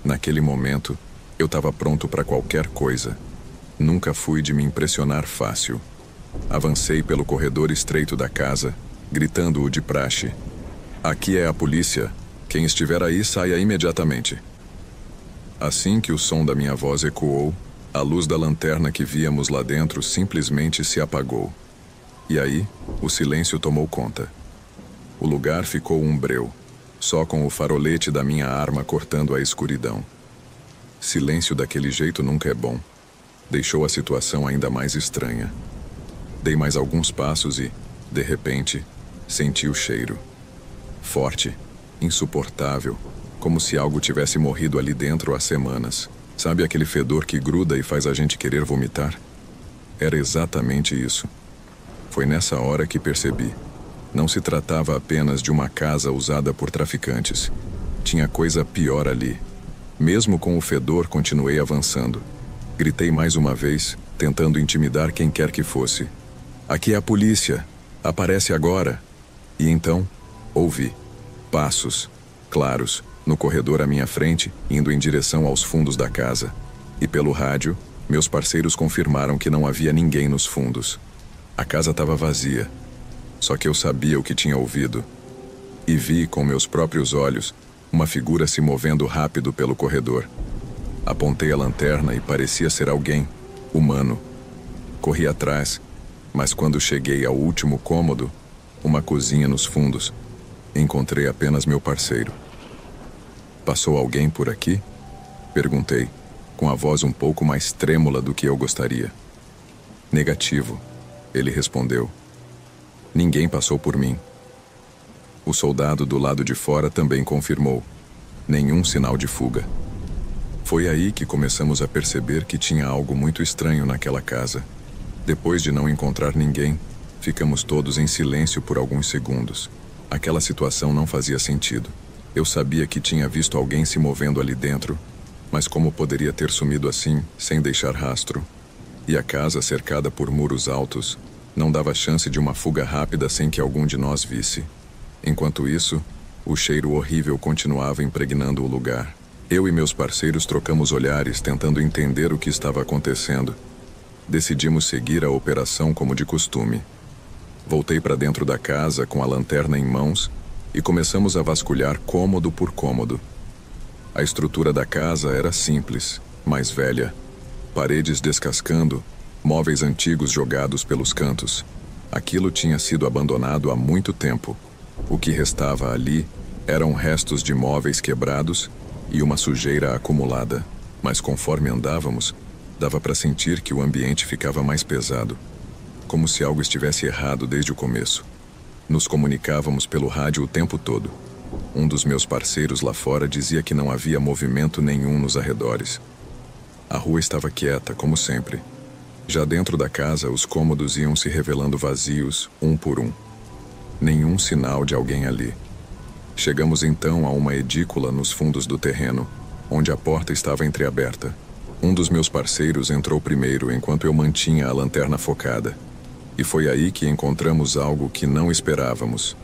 Naquele momento, eu estava pronto para qualquer coisa. Nunca fui de me impressionar fácil. Avancei pelo corredor estreito da casa, gritando o de praxe: "Aqui é a polícia. Quem estiver aí, saia imediatamente." Assim que o som da minha voz ecoou, a luz da lanterna que víamos lá dentro simplesmente se apagou. E aí, o silêncio tomou conta. O lugar ficou um breu, só com o farolete da minha arma cortando a escuridão. Silêncio daquele jeito nunca é bom. Deixou a situação ainda mais estranha. Dei mais alguns passos e, de repente, Senti o cheiro. Forte, insuportável, como se algo tivesse morrido ali dentro há semanas. Sabe aquele fedor que gruda e faz a gente querer vomitar? Era exatamente isso. Foi nessa hora que percebi. Não se tratava apenas de uma casa usada por traficantes. Tinha coisa pior ali. Mesmo com o fedor, continuei avançando. Gritei mais uma vez, tentando intimidar quem quer que fosse. Aqui é a polícia. Aparece agora. E então, ouvi passos, claros, no corredor à minha frente, indo em direção aos fundos da casa. E pelo rádio, meus parceiros confirmaram que não havia ninguém nos fundos. A casa estava vazia. Só que eu sabia o que tinha ouvido. E vi, com meus próprios olhos, uma figura se movendo rápido pelo corredor. Apontei a lanterna e parecia ser alguém, humano. Corri atrás, mas quando cheguei ao último cômodo, uma cozinha nos fundos, encontrei apenas meu parceiro. Passou alguém por aqui? Perguntei, com a voz um pouco mais trêmula do que eu gostaria. Negativo, ele respondeu. Ninguém passou por mim. O soldado do lado de fora também confirmou. Nenhum sinal de fuga. Foi aí que começamos a perceber que tinha algo muito estranho naquela casa. Depois de não encontrar ninguém, ficamos todos em silêncio por alguns segundos. Aquela situação não fazia sentido. Eu sabia que tinha visto alguém se movendo ali dentro, mas como poderia ter sumido assim, sem deixar rastro? E a casa, cercada por muros altos, não dava chance de uma fuga rápida sem que algum de nós visse. Enquanto isso, o cheiro horrível continuava impregnando o lugar. Eu e meus parceiros trocamos olhares, tentando entender o que estava acontecendo. Decidimos seguir a operação como de costume. Voltei para dentro da casa com a lanterna em mãos e começamos a vasculhar cômodo por cômodo. A estrutura da casa era simples, mas velha. Paredes descascando, móveis antigos jogados pelos cantos. Aquilo tinha sido abandonado há muito tempo. O que restava ali eram restos de móveis quebrados e uma sujeira acumulada. Mas conforme andávamos, dava para sentir que o ambiente ficava mais pesado, como se algo estivesse errado desde o começo. Nos comunicávamos pelo rádio o tempo todo. Um dos meus parceiros lá fora dizia que não havia movimento nenhum nos arredores. A rua estava quieta, como sempre. Já dentro da casa, os cômodos iam se revelando vazios, um por um. Nenhum sinal de alguém ali. Chegamos então a uma edícula nos fundos do terreno, onde a porta estava entreaberta. Um dos meus parceiros entrou primeiro enquanto eu mantinha a lanterna focada. E foi aí que encontramos algo que não esperávamos.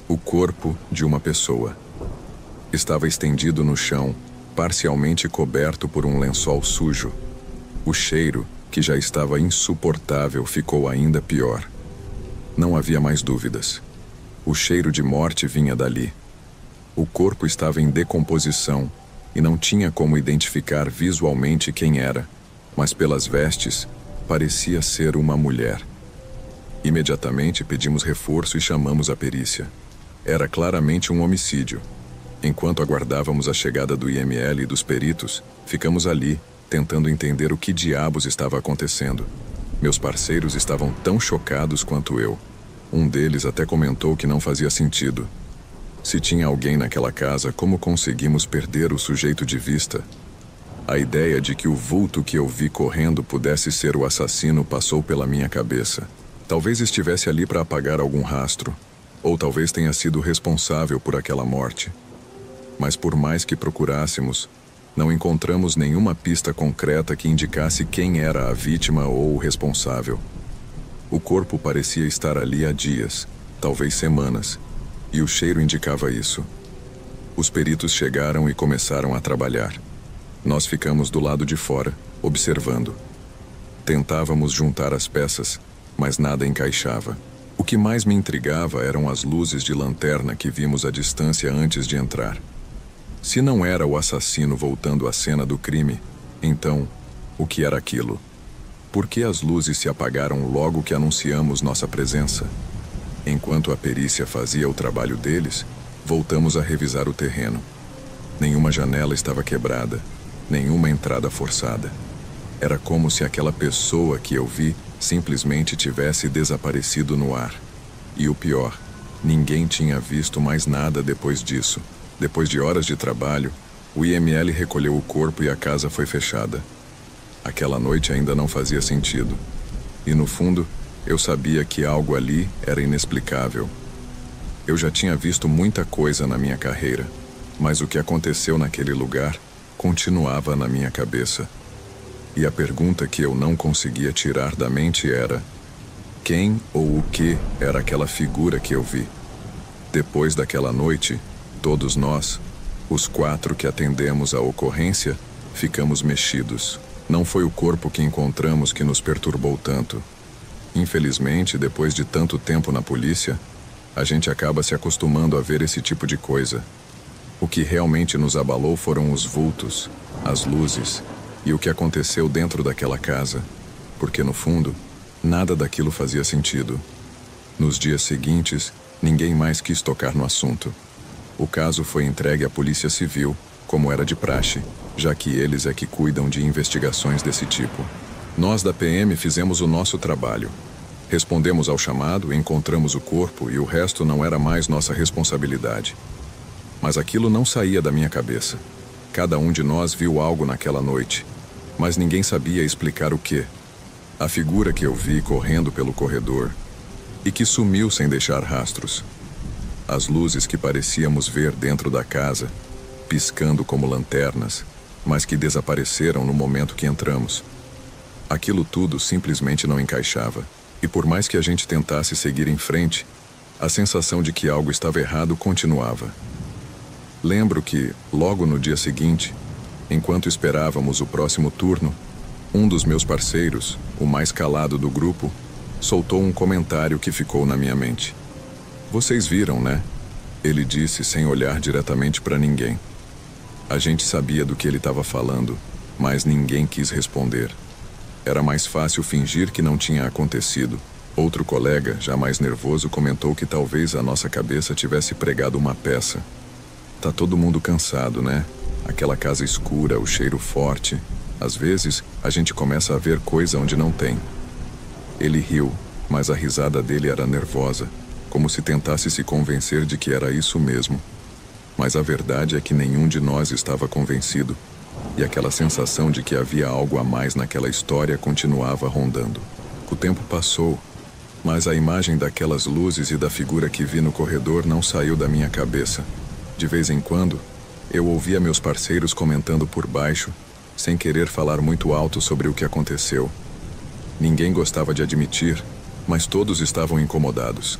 O corpo de uma pessoa. Estava estendido no chão, parcialmente coberto por um lençol sujo. O cheiro, que já estava insuportável, ficou ainda pior. Não havia mais dúvidas. O cheiro de morte vinha dali. O corpo estava em decomposição e não tinha como identificar visualmente quem era, mas pelas vestes, parecia ser uma mulher. Imediatamente pedimos reforço e chamamos a perícia. Era claramente um homicídio. Enquanto aguardávamos a chegada do IML e dos peritos, ficamos ali, tentando entender o que diabos estava acontecendo. Meus parceiros estavam tão chocados quanto eu. Um deles até comentou que não fazia sentido. Se tinha alguém naquela casa, como conseguimos perder o sujeito de vista? A ideia de que o vulto que eu vi correndo pudesse ser o assassino passou pela minha cabeça. Talvez estivesse ali para apagar algum rastro, ou talvez tenha sido responsável por aquela morte. Mas por mais que procurássemos, não encontramos nenhuma pista concreta que indicasse quem era a vítima ou o responsável. O corpo parecia estar ali há dias, talvez semanas, e o cheiro indicava isso. Os peritos chegaram e começaram a trabalhar. Nós ficamos do lado de fora, observando. Tentávamos juntar as peças, mas nada encaixava. O que mais me intrigava eram as luzes de lanterna que vimos à distância antes de entrar. Se não era o assassino voltando à cena do crime, então, o que era aquilo? Por que as luzes se apagaram logo que anunciamos nossa presença? Enquanto a perícia fazia o trabalho deles, voltamos a revisar o terreno. Nenhuma janela estava quebrada, nenhuma entrada forçada. Era como se aquela pessoa que eu vi simplesmente tivesse desaparecido no ar. E o pior, Ninguém tinha visto mais nada depois disso. Depois de horas de trabalho, o IML recolheu o corpo e a casa foi fechada. Aquela noite ainda não fazia sentido. E no fundo, eu sabia que algo ali era inexplicável. Eu já tinha visto muita coisa na minha carreira, mas o que aconteceu naquele lugar continuava na minha cabeça. E a pergunta que eu não conseguia tirar da mente era: quem ou o que era aquela figura que eu vi? Depois daquela noite, todos nós, os 4 que atendemos à ocorrência, ficamos mexidos. Não foi o corpo que encontramos que nos perturbou tanto. Infelizmente, depois de tanto tempo na polícia, a gente acaba se acostumando a ver esse tipo de coisa. O que realmente nos abalou foram os vultos, as luzes e o que aconteceu dentro daquela casa, porque no fundo, nada daquilo fazia sentido. Nos dias seguintes, ninguém mais quis tocar no assunto. O caso foi entregue à Polícia Civil, como era de praxe, já que eles é que cuidam de investigações desse tipo. Nós da PM fizemos o nosso trabalho. Respondemos ao chamado, encontramos o corpo e o resto não era mais nossa responsabilidade. Mas aquilo não saía da minha cabeça. Cada um de nós viu algo naquela noite, mas ninguém sabia explicar o quê. A figura que eu vi correndo pelo corredor e que sumiu sem deixar rastros. As luzes que parecíamos ver dentro da casa, piscando como lanternas, mas que desapareceram no momento que entramos. Aquilo tudo simplesmente não encaixava. E por mais que a gente tentasse seguir em frente, a sensação de que algo estava errado continuava. Lembro que, logo no dia seguinte, enquanto esperávamos o próximo turno, um dos meus parceiros, o mais calado do grupo, soltou um comentário que ficou na minha mente. "Vocês viram, né?" Ele disse sem olhar diretamente para ninguém. A gente sabia do que ele estava falando, mas ninguém quis responder. Era mais fácil fingir que não tinha acontecido. Outro colega, já mais nervoso, comentou que talvez a nossa cabeça tivesse pregado uma peça. "Tá todo mundo cansado, né? Aquela casa escura, o cheiro forte. Às vezes, a gente começa a ver coisa onde não tem." Ele riu, mas a risada dele era nervosa, como se tentasse se convencer de que era isso mesmo. Mas a verdade é que nenhum de nós estava convencido. E aquela sensação de que havia algo a mais naquela história continuava rondando. O tempo passou, mas a imagem daquelas luzes e da figura que vi no corredor não saiu da minha cabeça. De vez em quando, eu ouvia meus parceiros comentando por baixo, sem querer falar muito alto sobre o que aconteceu. Ninguém gostava de admitir, mas todos estavam incomodados.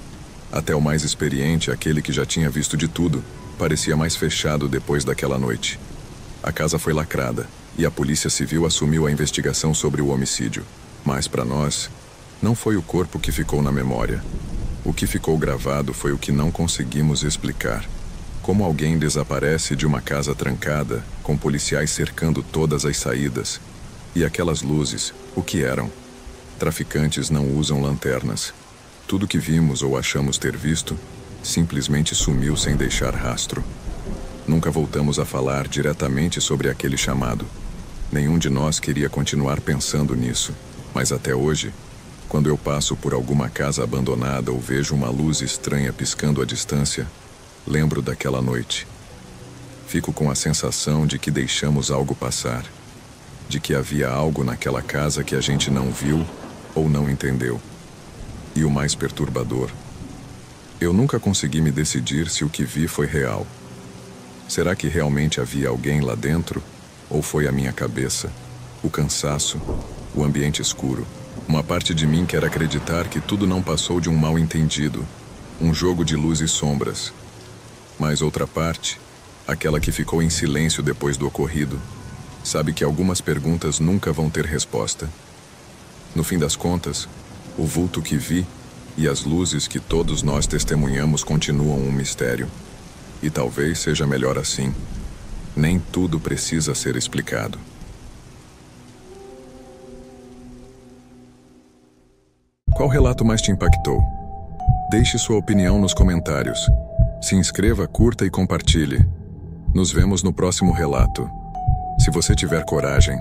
Até o mais experiente, aquele que já tinha visto de tudo, parecia mais fechado depois daquela noite. A casa foi lacrada e a Polícia Civil assumiu a investigação sobre o homicídio. Mas para nós, não foi o corpo que ficou na memória. O que ficou gravado foi o que não conseguimos explicar. Como alguém desaparece de uma casa trancada, com policiais cercando todas as saídas. E aquelas luzes, o que eram? Traficantes não usam lanternas. Tudo que vimos ou achamos ter visto, simplesmente sumiu sem deixar rastro. Nunca voltamos a falar diretamente sobre aquele chamado. Nenhum de nós queria continuar pensando nisso, mas até hoje, quando eu passo por alguma casa abandonada ou vejo uma luz estranha piscando à distância, lembro daquela noite. Fico com a sensação de que deixamos algo passar, de que havia algo naquela casa que a gente não viu ou não entendeu. E o mais perturbador, eu nunca consegui me decidir se o que vi foi real. Será que realmente havia alguém lá dentro? Ou foi a minha cabeça? O cansaço? O ambiente escuro? Uma parte de mim quer acreditar que tudo não passou de um mal-entendido, um jogo de luz e sombras. Mas outra parte, aquela que ficou em silêncio depois do ocorrido, sabe que algumas perguntas nunca vão ter resposta. No fim das contas, o vulto que vi e as luzes que todos nós testemunhamos continuam um mistério. E talvez seja melhor assim. Nem tudo precisa ser explicado. Qual relato mais te impactou? Deixe sua opinião nos comentários. Se inscreva, curta e compartilhe. Nos vemos no próximo relato. Se você tiver coragem,